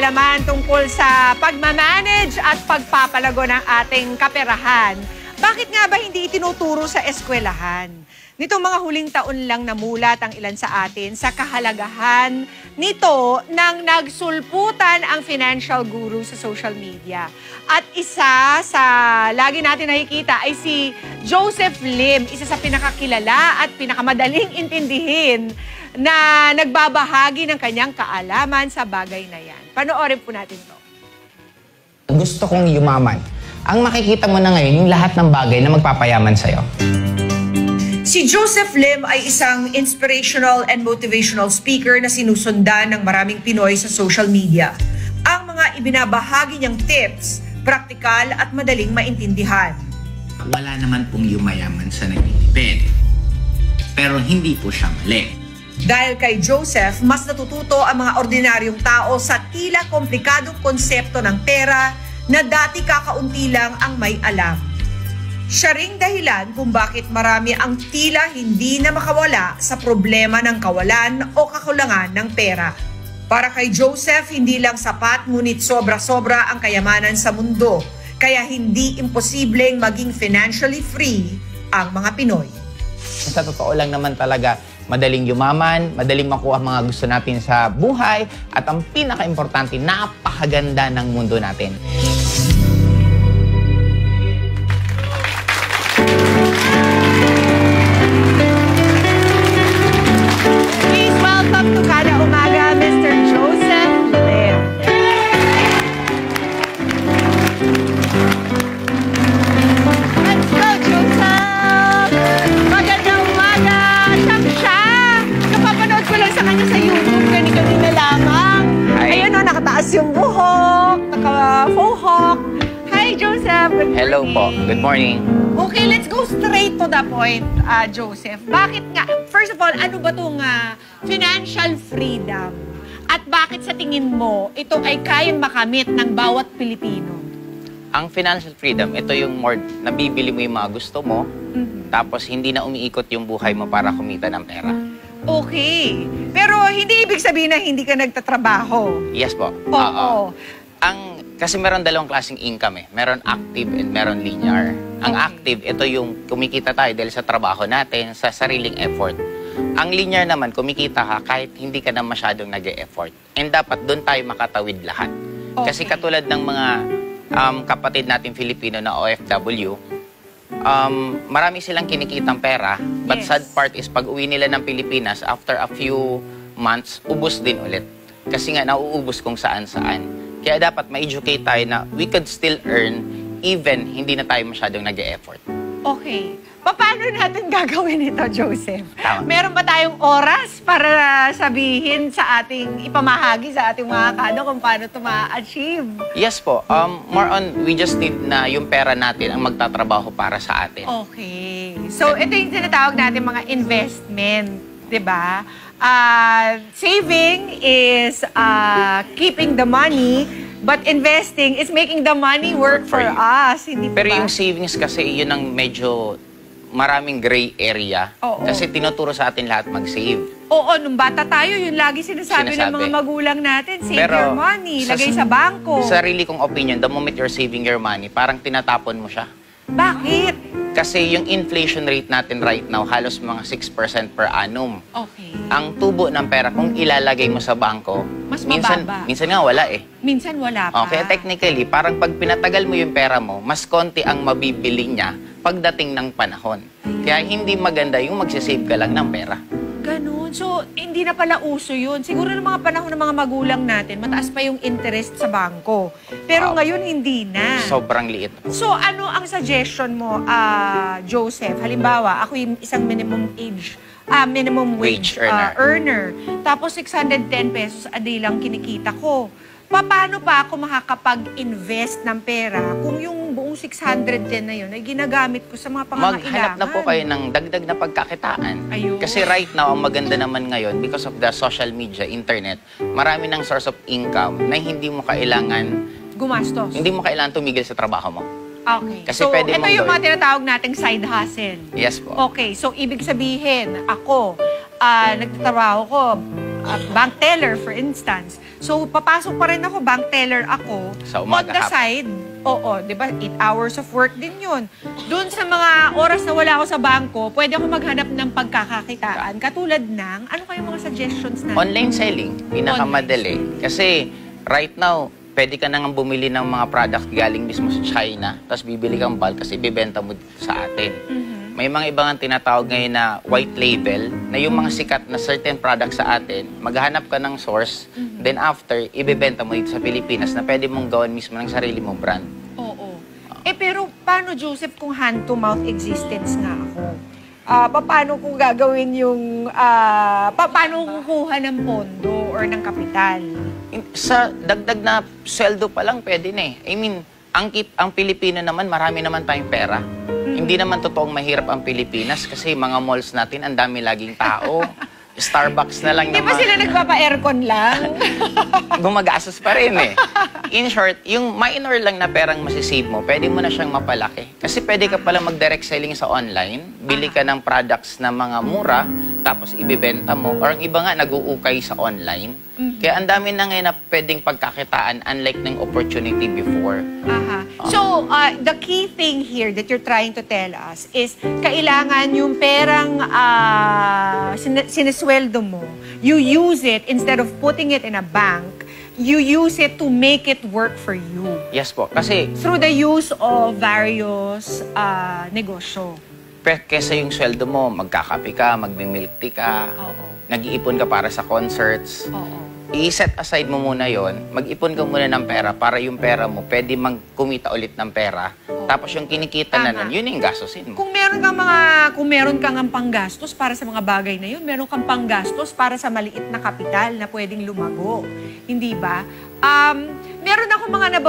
kaalaman tungkol sa pagmamanage at pagpapalago ng ating kaperahan. Bakit nga ba hindi itinuturo sa eskwelahan? Nitong mga huling taon lang namulat ang ilan sa atin sa kahalagahan nito nang nagsulputan ang financial guru sa social media. At isa sa lagi natin nakikita ay si Joseph Lim, isa sa pinakakilala at pinakamadaling intindihin na nagbabahagi ng kanyang kaalaman sa bagay na yan. Panoorin po natin to. Gusto kong yumaman. Ang makikita mo na ngayon, yung lahat ng bagay na magpapayaman sa'yo. Si Joseph Lim ay isang inspirational and motivational speaker na sinusundan ng maraming Pinoy sa social media. Ang mga ibinabahagi niyang tips, praktikal at madaling maintindihan. Wala naman pong yumayaman sa nagtitipid. Pero hindi po siya mali. Dahil kay Joseph, mas natututo ang mga ordinaryong tao sa tila komplikadong konsepto ng pera na dati kakaunti lang ang may alam. Siya ring dahilan kung bakit marami ang tila hindi na makawala sa problema ng kawalan o kakulangan ng pera. Para kay Joseph, hindi lang sapat ngunit sobra-sobra ang kayamanan sa mundo, kaya hindi imposibleng maging financially free ang mga Pinoy. Sa totoo lang naman talaga, madaling yumaman, madaling makuha mga gusto natin sa buhay, at ang pinaka-importante, napakaganda ng mundo natin. Please welcome to Kada Umaga, Mr. Joseph Lim. Let's go, Joseph! Magandang umaga! Siyang siya! Napapanood ko lang sa kanya sa YouTube, kanina lamang. Hi. Ayun o, nakataas yung buhok, naka-faux hawk. Hi, Joseph! Good morning. Hello po. Good morning. Okay, let's go straight to the point, Joseph. Bakit nga, first of all, ano ba itong financial freedom? At bakit sa tingin mo, ito ay kayang makamit ng bawat Pilipino? Ang financial freedom, ito yung more nabibili mo yung mga gusto mo, tapos hindi na umiikot yung buhay mo para kumita ng pera. Okay. Pero hindi ibig sabihin na hindi ka nagtatrabaho. Yes po. Oo. Kasi meron dalawang klaseng income eh. Meron active and meron linear. Ang active, ito yung kumikita tayo dahil sa trabaho natin, sa sariling effort. Ang linear naman, kumikita ka kahit hindi ka na masyadong nag-e-effort. And dapat doon tayo makatawid lahat. Kasi katulad ng mga kapatid natin Filipino na OFW, marami silang kinikitang pera, but sad part is pag uwi nila ng Pilipinas, after a few months, ubos din ulit. Kasi nga nauubos kung saan-saan. Kaya dapat ma-educate tayo na we could still earn even hindi na tayo masyadong nag-e-effort. Okay. Paano natin gagawin ito, Joseph? Tama. Meron ba tayong oras para sabihin sa ating, ipamahagi sa ating mga kano kung paano ito ma-achieve? Yes po. More on, we just need na yung pera natin ang magtatrabaho para sa atin. Okay. So, ito yung tinatawag natin mga investment, di ba? Saving is keeping the money, but investing is making the money work for us. Hindi po Pero ba? yung savings kasi, yun ang medyo maraming gray area. Oo. Kasi tinuturo sa atin lahat mag-save. Oo, nung bata tayo, yun lagi sinasabi ng mga magulang natin, save your money, lagay sa bangko. Sarili kong opinion, the moment you're saving your money, parang tinatapon mo siya. Bakit? Kasi yung inflation rate natin right now, halos mga 6% per annum. Okay. Ang tubo ng pera, kung ilalagay mo sa bangko, Mas minsan, mababa. minsan nga wala eh. Minsan wala pa. Okay, technically, parang pag pinatagal mo yung pera mo, mas konti ang mabibili niya pagdating ng panahon. Kaya hindi maganda yung magsisave ka lang ng pera. Ganun. So, hindi na pala uso yun. Siguro ng mga panahon ng mga magulang natin, mataas pa yung interest sa bangko. Pero ngayon, hindi na. Sobrang liit. So, ano ang suggestion mo, Joseph? Halimbawa, ako yung isang minimum wage earner. Tapos, 610 pesos a day lang kinikita ko. Paano pa ako makakapag-invest ng pera kung yung buong 610 na yun ay ginagamit ko sa mga pangangailangan? Maghanap na po kayo ng dagdag na pagkakitaan. Ayun. Kasi right now, ang maganda naman ngayon, because of the social media, internet, marami ng source of income na hindi mo kailangan Gumastos. Hindi mo kailangan tumigil sa trabaho mo. Okay. Kasi so, pwede ito mong yung mga gawin. tinatawag nating side hustle. Yes po. Okay. So, ibig sabihin, ako, nagtatrabaho ko, bank teller, for instance. So, papasok pa rin ako, bank teller ako. Sa umaga, On the side, oo, di ba, 8 hours of work din yun. Doon sa mga oras na wala ako sa bangko, pwede ako maghanap ng pagkakakitaan. Katulad ng, ano kayo mga suggestions na? Online selling, pinakamadali. Kasi right now, pwede ka nang bumili ng mga product galing mismo sa China, tapos bibili kang bulk kasi ibibenta mo sa atin. May mga ibang tinatawag ngayon na white label, na yung mga sikat na certain products sa atin, maghanap ka ng source, then after, ibibenta mo dito sa Pilipinas na pwede mong gawin mismo ng sarili mong brand. Oo. Pero paano, Joseph, kung hand-to-mouth existence nga ako? Paano kung gagawin yung... paano kukuha ng pondo or ng kapital? Sa dagdag na sweldo pa lang, pwede na eh. I mean, ang Pilipino naman, marami naman tayong pera. Hindi naman totoong mahirap ang Pilipinas kasi mga malls natin, ang dami laging tao. Starbucks na lang Di ba sila nagpapa-aircon lang? gumagastos pa rin eh. In short, yung minor lang na perang masisave mo, pwede mo na siyang mapalaki. Kasi pwede ka pala mag-direct selling sa online, bili ka ng products na mga mura, tapos ibibenta mo. Or ang iba nga, nag-uukay sa online. Kaya ang dami na ngayon na pwedeng pagkakitaan unlike ng opportunity before. So, the key thing here that you're trying to tell us is kailangan yung perang sinesweldo mo, you use it instead of putting it in a bank, you use it to make it work for you. Yes po. Kasi Through the use of various negosyo. kesa yung sweldo mo, magkakape ka, magmimilk tea ka, Oo. nag-iipon ka para sa concerts. Oo. I-set aside mo muna yon, mag-ipon ka muna ng pera para yung pera mo pwede kumita ulit ng pera. Tapos yung kinikita na nun, yun yung gastusin mo. Kung meron kang ang panggastos para sa mga bagay na yun, meron kang panggastos para sa maliit na kapital na pwedeng lumago. Hindi ba? Meron ako mga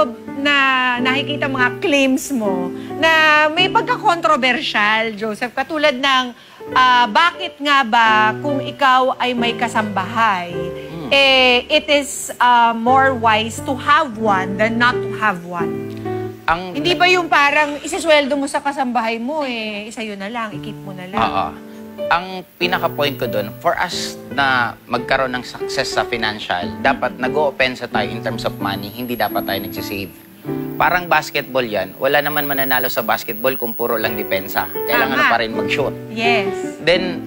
nakikita mga claims mo na may pagka-controversial, Joseph. Katulad ng, bakit nga ba kung ikaw ay may kasambahay, it is more wise to have one than not to have one. Hindi ba yung parang isisweldo mo sa kasambahay mo, isa yun na lang, i-keep mo na lang? Oo. Ang pinaka-point ko doon, for us na magkaroon ng success sa financial, dapat nag-o-opensa tayo in terms of money, hindi dapat tayo nagsisave. Parang basketball yan, wala naman mananalo sa basketball kung puro lang depensa. Kailangan mo pa rin mag-shoot. Yes. Then,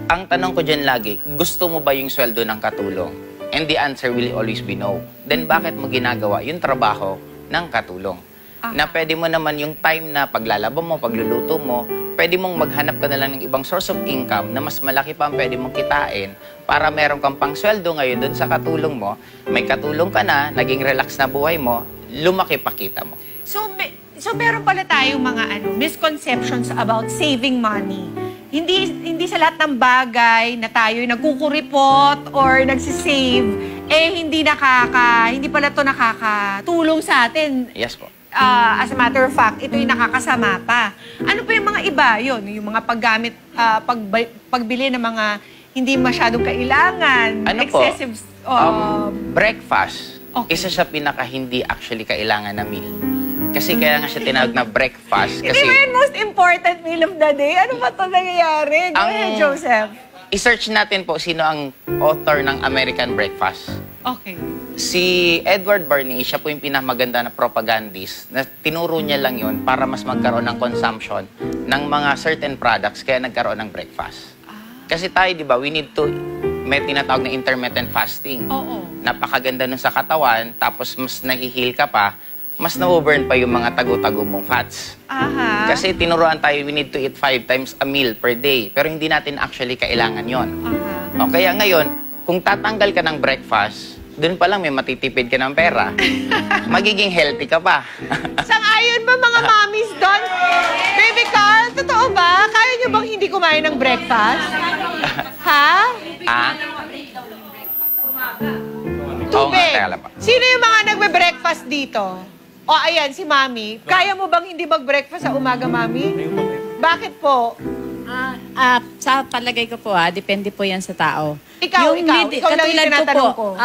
ang tanong ko dyan lagi, gusto mo ba yung sweldo ng katulong? And the answer will always be no. Then, bakit mo ginagawa yung trabaho ng katulong? Na pwede mo naman yung time na paglalaba mo, pagluluto mo, pwede mong maghanap ka na lang ng ibang source of income na mas malaki pa ang pwede mong kitain para meron kang pangsweldo ngayon dun sa katulong mo, may katulong ka na, naging relax na buhay mo, lumaki pa kita mo. So meron pala tayong mga misconceptions about saving money. Hindi sa lahat ng bagay na tayo nagkukuripot or nagsisave, hindi pala to nakakatulong sa atin. Yes po. As a matter of fact, ito yung nakakasama pa. Ano pa yung mga iba? Yun, yung mga paggamit, pagbili ng mga hindi masyadong kailangan. Ano excessive, po? Breakfast. Okay. Isa sa pinaka hindi actually kailangan na meal. Kasi kaya nga siya tinawag na breakfast. Hindi Kasi ba yung most important meal of the day? Ano ba ito nangyayari? Go ahead, Joseph. I-search natin po sino ang author ng American Breakfast. Okay. Si Edward Bernays, siya po yung pinamaganda na propagandist na tinuro niya lang yon para mas magkaroon ng consumption ng mga certain products kaya nagkaroon ng breakfast. Kasi tayo, di ba, may tinatawag na intermittent fasting. Oo. Napakaganda nun sa katawan, tapos mas nahihil ka pa, mas na-burn pa yung mga tago-tago mong fats. Aha. Kasi tinuruan tayo, we need to eat 5 times a meal per day. Pero hindi natin actually kailangan yon. Aha. O kaya ngayon, kung tatanggal ka ng breakfast, doon pa lang may matitipid ka ng pera. Magiging healthy ka pa. Sang-ayon ba mga mommies doon? Baby Carl, totoo ba? Kaya niyo bang hindi kumain ng breakfast? Ha? Oo nga, Tubig. teka lang pa. Sino yung mga nagbe-breakfast dito? O ayan, si Mami. Kaya mo bang hindi mag-breakfast sa umaga, Mami? Bakit po? Sa palagay ko po, depende po yan sa tao. Ikaw lang yung tinatanong ko.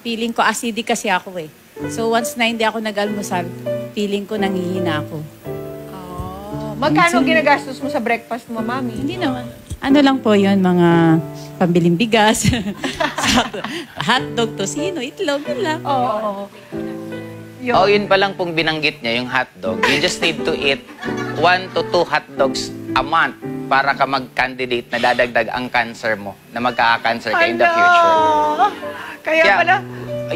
Feeling ko acidic kasi ako eh. So once na hindi ako nag-almusal, feeling ko nanghihina ako. Magkano ginagastos mo sa breakfast mo, Mami? Hindi naman. Ano lang po yun, mga pambiling bigas. Hotdog, tosino, itlog, yun lang. Oo. Oh, yun pa lang pong binanggit niya, yung hotdog. You just need to eat 1 to 2 hotdogs a month para ka mag-candidate na dadagdag ang cancer mo, na magkaka-cancer ka in the future. Kaya pala,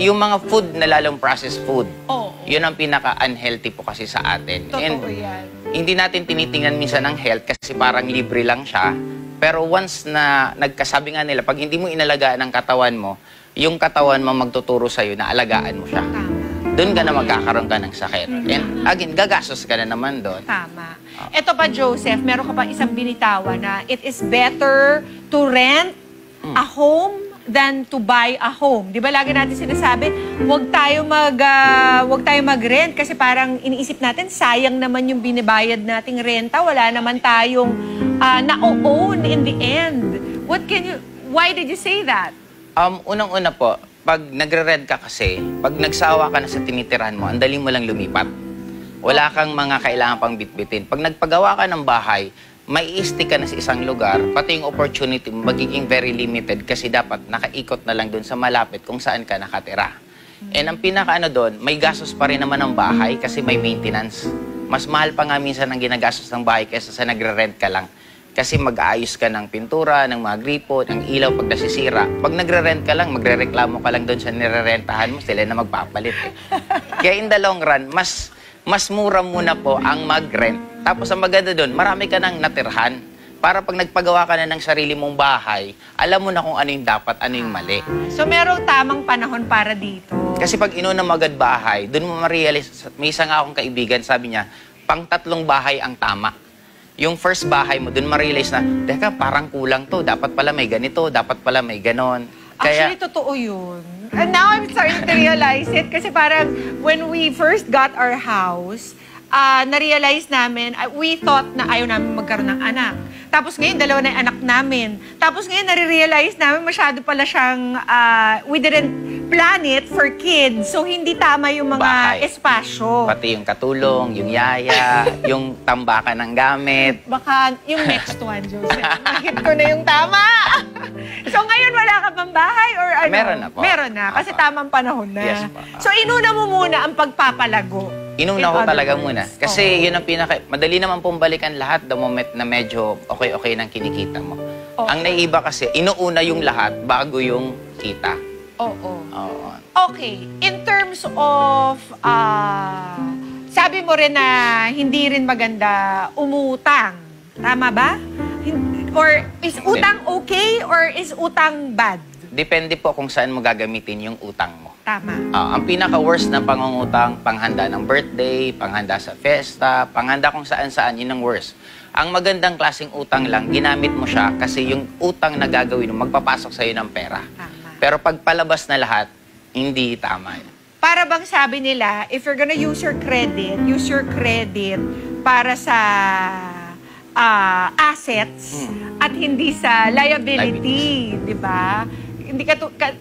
yung mga food na lalong processed food, Oo. yun ang pinaka-unhealthy po kasi sa atin. totoo yan. Hindi natin tinitingnan minsan ng health kasi parang libre lang siya. Pero once na nagkasabi nga nila, pag hindi mo inalagaan ang katawan mo, yung katawan mo magtuturo sa'yo na alagaan mo siya. Tama. Doon ka na magkakaroon ka ng sakit. And again, gagastos ka na naman doon. Tama. Ito pa, Joseph, meron ka pa isang binitawan na it is better to rent a home than to buy a home. Di ba lagi natin sinasabi, huwag tayo mag-rent kasi parang iniisip natin, sayang naman yung binibayad nating renta. Wala naman tayong na-own in the end. Why did you say that? Unang-una po, pag nagre-rent ka kasi, pag nagsawa ka na sa tinitirahan mo, ang dali mo lang lumipat. Wala kang mga kailangan pang bitbitin. Pag nagpagawa ka ng bahay, may i-stick ka na sa isang lugar, pati yung opportunity mo magiging very limited kasi dapat nakaikot na lang dun sa malapit kung saan ka nakatira. And ang pinaka doon, may gastos pa rin naman ng bahay kasi may maintenance. Mas mahal pa nga minsan ang ginagastos ng bahay kaysa sa nagre-rent ka lang. Kasi mag-aayos ka ng pintura, ng mga gripo, ng ilaw pag nasisira. Pag nagre-rent ka lang, magre-reklamo ka lang doon sa nire-rentahan mo, sila na magpapalit eh. Kaya in the long run, mas mura muna po ang mag-rent. Tapos ang maganda doon, marami ka nang natirhan. Para pag nagpagawa ka na ng sarili mong bahay, alam mo na kung ano yung dapat, ano yung mali. So merong tamang panahon para dito. Kasi pag inuna mo agad bahay, doon mo ma-realize, may isa nga akong kaibigan, sabi niya, pang 3 bahay ang tama. Yung first bahay mo, doon ma-realize na, teka, parang kulang to, dapat pala may ganito, dapat pala may ganon. Actually, totoo yun. And now I'm starting to realize it kasi parang when we first got our house, na-realize namin, we thought na ayaw namin magkaroon ng anak. Tapos ngayon, 2 na yung anak namin. Tapos ngayon, nare-realize namin masyado pala siyang, we didn't plan it for kids. So, hindi tama yung mga Bahay. espasyo. Pati yung katulong, yung yaya, yung tambakan ng gamit. Baka yung next one, Joseph. Nakit ko na yung tama. So, ngayon wala ka bang bahay or ano? Meron na po. Meron na, kasi Apa. tamang panahon na. Yes po. So, inuna mo muna ang pagpapalago. Inuna In ko other talaga words. muna. Kasi yun ang madali naman pong balikan lahat the moment na medyo okay ng kinikita mo. Oo. Ang naiiba kasi, inuuna yung lahat bago yung kita. Oo. Oo. Okay, in terms of, sabi mo rin na hindi rin maganda umutang. Tama ba? Or is utang okay or is utang bad? Depende po kung saan mo gagamitin yung utang mo. Tama. Ang pinaka-worst na pangungutang, panghanda ng birthday, panghanda sa festa, panghanda kung saan-saan, yun ang worst. Ang magandang klaseng utang lang, ginamit mo siya kasi yung utang na gagawin mo, magpapasok sa'yo ng pera. Tama. Pero pag palabas na lahat, hindi tama yun. Para bang sabi nila, if you're gonna use your credit para sa assets at hindi sa liability, di ba? Hindi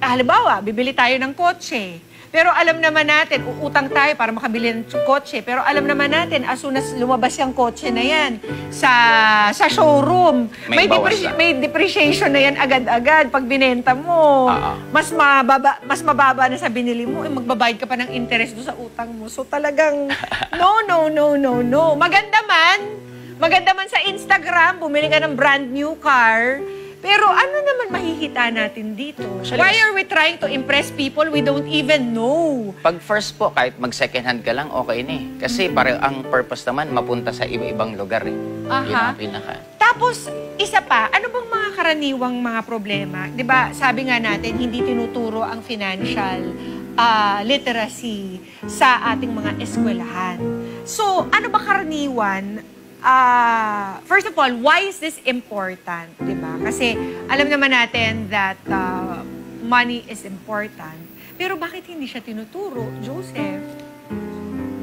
halimbawa, bibili tayo ng kotse. Pero alam naman natin, uutang tayo para makabili ng kotse. Pero alam naman natin, as soon as lumabas yung kotse na yan sa showroom, May bawas na. may depreciation na yan agad-agad pag binenta mo. Mas mababa na sa binili mo, magbabayad ka pa ng interest doon sa utang mo. So talagang, no. Maganda man sa Instagram, bumili ka ng brand new car, pero ano naman mahihita natin dito? Why are we trying to impress people we don't even know? Pag first po, kahit mag-second hand ka lang, okay na eh. Kasi parang ang purpose naman, mapunta sa iba-ibang lugar eh. Yun ang pinaka. Tapos, isa pa, ano bang mga karaniwang mga problema? 'Di ba sabi nga natin, hindi tinuturo ang financial literacy sa ating mga eskwelahan. So, ano ba karaniwan? First of all, why is this important? Diba? Kasi alam naman natin that money is important. Pero bakit hindi siya tinuturo, Joseph?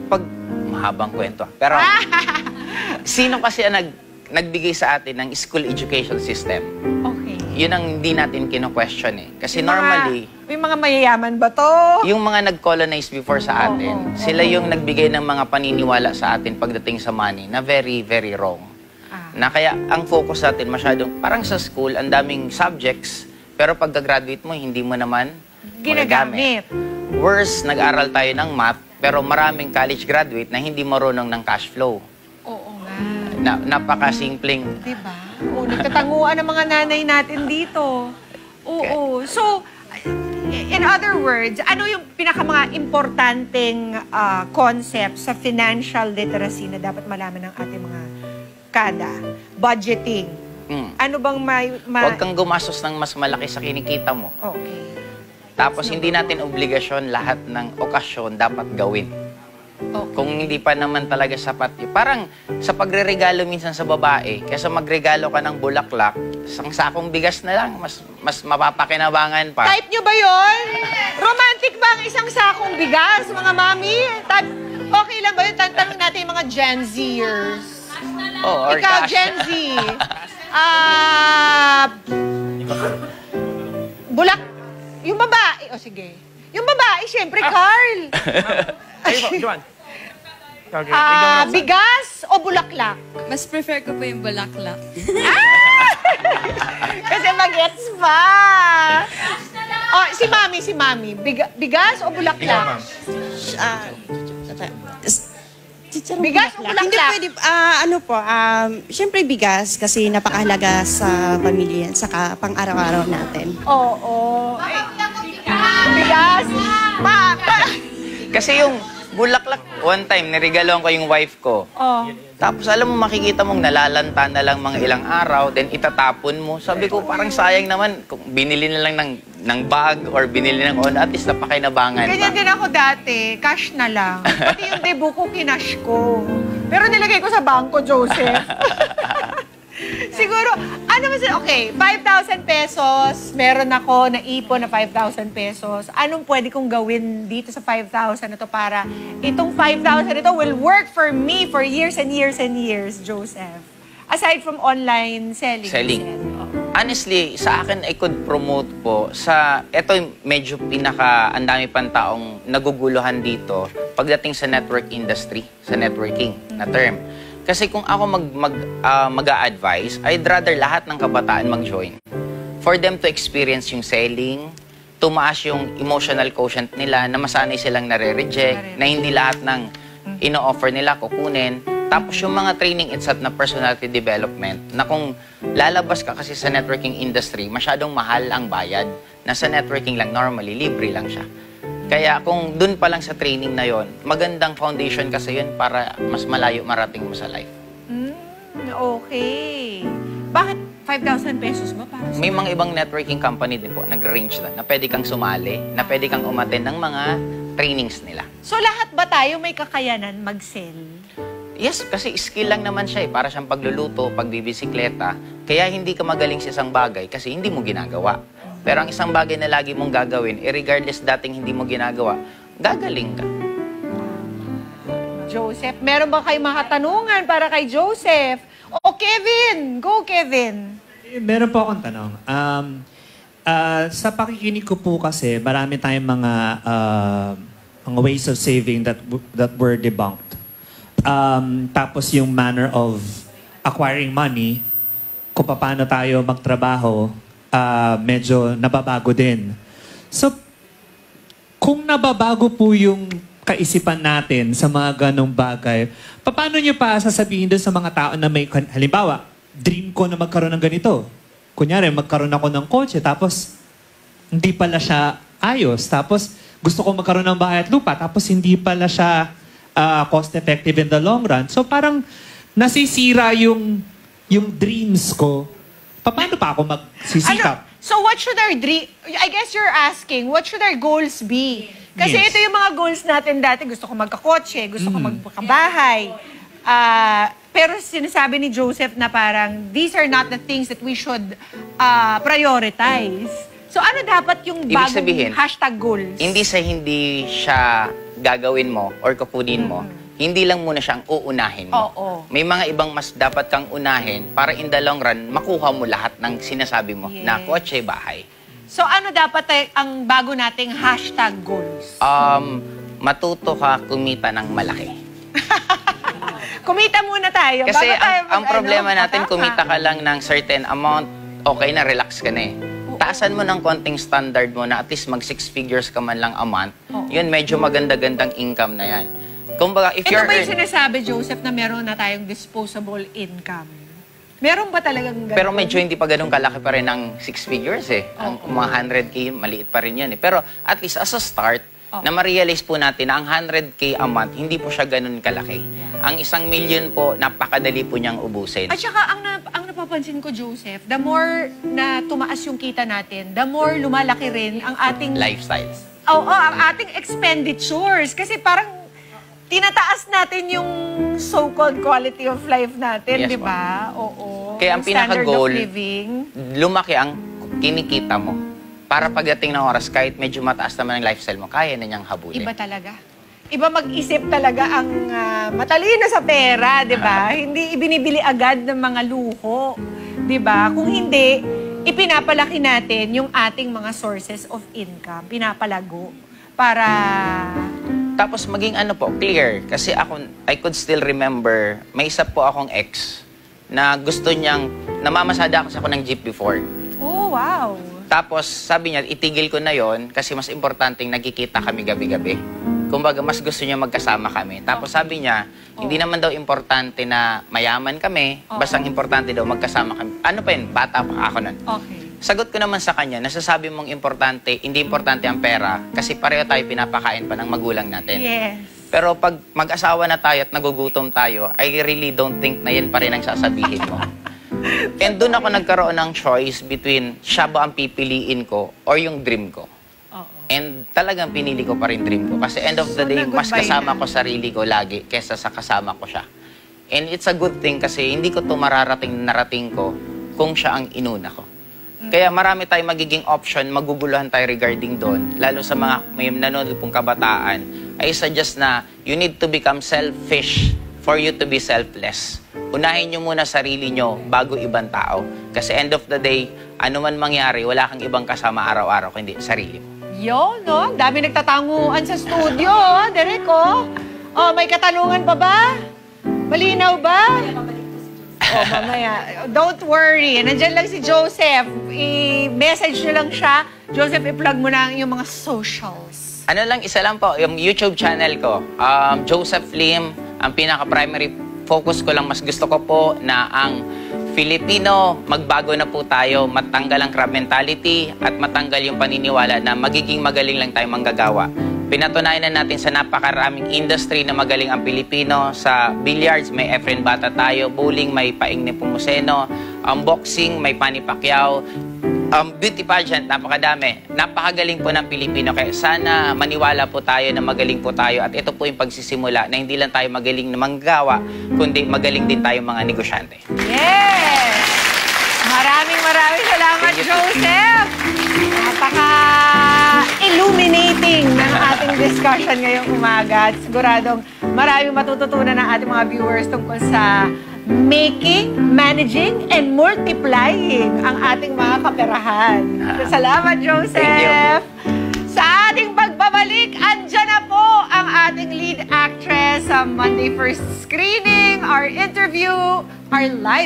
Pag mahabang kwento. Pero sino kasi ang nagbigay sa atin ng school education system? Okay. Yun ang hindi natin kino-question eh. Kasi normally, may mga mayayaman ba to? yung mga nag-colonize before sa atin, sila yung nagbigay ng mga paniniwala sa atin pagdating sa money na very, very wrong. Na kaya ang focus natin masyadong, parang sa school, ang daming subjects, Pero pagka-graduate mo, hindi mo naman Ginagamit. Worse, nag-aral tayo ng math, pero maraming college graduate na hindi marunong ng cash flow. Oo nga. Napakasimpleng. Diba? Oo, nagtatanguan ang mga nanay natin dito. Oo. So, in other words, ano yung mga importanteng concept sa financial literacy na dapat malaman ng ating mga kada? Budgeting. Ano bang Huwag kang gumastos ng mas malaki sa kinikita mo. Okay. Tapos hindi natin obligasyon lahat ng okasyon dapat gawin. Okay. Kung hindi pa naman talaga sapat yun. Parang sa pagre-regalo minsan sa babae, kaysa magregalo ka ng bulaklak, isang sakong bigas na lang, mas mapapakinabangan pa. Type nyo ba yon? Romantic ba ang isang sakong bigas, mga mami? Okay lang ba yun? Tantanong natin yung mga Gen Zers. Or Ikaw, cash. Gen Z. Yung babae. O, sige. Yung babae, syempre, Carl. Bigas o bulaklak? Mas prefer ko pa yung bulaklak. Kasi mag-gets pa. Oh, si Mami. Bigas o bulaklak? Bigas o bulaklak? Hindi pwede, syempre bigas kasi napakahalaga sa pamilya yan, saka pang-araw-araw natin. Oo. Bigas. Kasi yung bulaklak, one time, niregaloan ko yung wife ko. Oh. Tapos alam mo, makikita mong nalalanta na lang mga ilang araw, then itatapon mo. Sabi ko, parang sayang naman kung binili na lang ng bag or binili ng at least napakinabangan Ganyan pa. din ako dati. Cash na lang. Pati yung debo ko, kinash ko. Pero nilagay ko sa bangko, Joseph. Siguro, okay, 5,000 pesos, meron ako na ipon na 5,000 pesos. Anong pwede kong gawin dito sa 5,000 na to para itong 5,000 ito will work for me for years and years and years, Joseph? Aside from online selling. Honestly, sa akin, I could promote po ito medyo ang dami pang taong naguguluhan dito pagdating sa network industry, sa networking na term. Kasi kung ako mag-a-advise, I'd rather lahat ng kabataan mag-join. For them to experience yung selling, tumaas yung emotional quotient nila, na masanay silang nare-reject, na hindi lahat ng ino-offer nila kukunin. Tapos yung mga training itself na personality development, na kung lalabas ka kasi sa networking industry, masyadong mahal ang bayad. Nasa networking lang, normally, libre lang siya. Kaya kung dun pa lang sa training na yon, magandang foundation kasi yun para mas malayo marating mo sa life. Okay. Bakit 5,000 pesos ba? Para May mga ibang networking company din po, nag-range lang, na pwede kang sumali, na pwede kang umattend ng mga trainings nila. So lahat ba tayo may kakayanan mag-sell? Yes, kasi skill lang naman siya eh. Para siyang pagluluto, pagbibisikleta. Kaya hindi ka magaling sa isang bagay kasi hindi mo ginagawa. Pero ang isang bagay na lagi mong gagawin, regardless dating hindi mo ginagawa, gagaling ka. Joseph, meron ba kayong mga katanungan para kay Joseph? O Kevin! Go, Kevin! Meron po akong tanong. Sa pakikinig ko po kasi, marami tayong mga ways of saving that were debunked. Tapos yung manner of acquiring money, kung paano tayo magtrabaho, medyo nababago din. So, kung nababago po yung kaisipan natin sa mga ganong bagay, paano nyo pa sasabihin doon sa mga tao na may, halimbawa, dream ko na magkaroon ng ganito. Kunyari, magkaroon ako ng kotse, tapos hindi pala siya ayos. Tapos gusto ko magkaroon ng bahay at lupa, tapos hindi pala siya cost-effective in the long run. So parang nasisira yung dreams ko. Paano pa ako magsisikap? So what should our dream... I guess you're asking, what should our goals be? Kasi Yes. ito yung mga goals natin dati. Gusto ko magkakotse, gusto ko magkabahay. Pero sinasabi ni Joseph na parang, these are not the things that we should prioritize. So ano dapat yung Ibig bagong sabihin, hashtag goals? Hindi siya gagawin mo or kukunin mo, hindi lang muna siyang uunahin mo. Oo. May mga ibang mas dapat kang unahin para in the long run, makuha mo lahat ng sinasabi mo na Yes. kotse, bahay. So ano dapat ang bago nating hashtag goals? Matuto ka kumita ng malaki. Kumita muna tayo. Kasi bago tayo ang problema natin, matapa. kumita ka lang ng certain amount, okay na, relax ka na eh. taasan mo ng konting standard mo na at least mag 6 figures ka man lang a month, Oo. yun medyo maganda-gandang income na yan. Kumbaga, if Ito you're ba yung sinasabi, Joseph, na meron na tayong disposable income? Meron ba talagang ganun? Pero medyo hindi pa ganun kalaki pa rin ang 6 figures eh. Ang mga 100K, maliit pa rin yan eh. Pero at least as a start, na ma-realize po natin na ang 100K a month, hindi po siya ganun kalaki. Ang 1 million po, napakadali po niyang ubusin. At saka, ang napapansin ko, Joseph, the more na tumaas yung kita natin, the more lumalaki rin ang ating... Lifestyles. Oo, ang ating expenditures. Kasi parang tinataas natin yung so-called quality of life natin, Yes, di ba? Oo. Kaya ang Yung standard pinaka-goal, of living. lumaki ang kinikita mo. Para pagdating ng oras, kahit medyo mataas naman ang lifestyle mo, kaya na niyang habulin. Iba talaga. Iba mag-isip talaga ang matalino sa pera, di ba? Hindi ibinibili agad ng mga luho, di ba? Kung hindi, ipinapalaki natin yung ating mga sources of income. Pinapalago para... Tapos maging ano po, clear. Kasi ako, I could still remember, may isa po akong ex na gusto niyang, namamasada ako ng jeep before. Oh, wow. Tapos sabi niya, itigil ko na yon kasi mas importanteng nagkikita kami gabi-gabi. Kumbaga, mas gusto niya magkasama kami. Tapos sabi niya, hindi naman daw importante na mayaman kami, basta ang importante daw magkasama kami. Ano pa yun? Bata pa ako nun. Okay. Sagot ko naman sa kanya, nasasabi mong importante, hindi importante ang pera kasi pareho tayo pinapakain pa ng magulang natin. Yes. Pero pag mag-asawa na tayo at nagugutom tayo, I really don't think na yan pa rin ang sasabihin mo. And doon ako nagkaroon ng choice between siya ba ang pipiliin ko or yung dream ko. And talagang pinili ko pa rin dream ko. Kasi end of the day, mas kasama ko sarili ko lagi kesa sa kasama ko siya. And it's a good thing kasi hindi ko to narating ko kung siya ang inuna ko. Kaya marami tayong magiging option, maguguluhan tayo regarding doon. Lalo sa mga may nanonood pong kabataan, I suggest na you need to become selfish for you to be selfless. Unahin nyo muna sarili nyo bago ibang tao. Kasi end of the day, ano man mangyari, wala kang ibang kasama araw-araw, kundi sarili mo. Yo, no? Dami nagtatanguan sa studio, Derek, oh. Oh, may katanungan pa ba? Malinaw ba? Oh, mamaya. Don't worry. Nandiyan lang si Joseph. I-message nyo lang siya. Joseph, i-plug mo na yung mga socials. Ano lang, isa lang po, yung YouTube channel ko, Joseph Lim, ang pinaka-primary focus ko lang, mas gusto ko po na ang Filipino, magbago na po tayo, matanggal ang crab mentality at matanggal yung paniniwala na magiging magaling lang tayo manggagawa. Pinatunayan na natin sa napakaraming industry na magaling ang Pilipino. Sa billiards, may Efren Bata tayo. Bowling, may Paing Nepomuceno. Boxing, may Manny Pacquiao. Beauty pageant, napakadami. Napakagaling po ng Pilipino. Kaya sana maniwala po tayo na magaling po tayo. At ito po yung pagsisimula na hindi lang tayo magaling na manggagawa, kundi magaling din tayo mga negosyante. Yes! Maraming salamat, Joseph! Napaka-illuminating ng ating discussion ngayong umaga. At siguradong maraming matututunan ng ating mga viewers tungkol sa making, managing, and multiplying ang ating mga kaperahan. Salamat, Joseph! Sa ating pagbabalik, andyan na po ang ating lead actress sa Monday First Screening, our live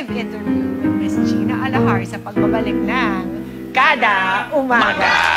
interview with Miss Gina Alahar sa pagbabalik ng Kada Umaga.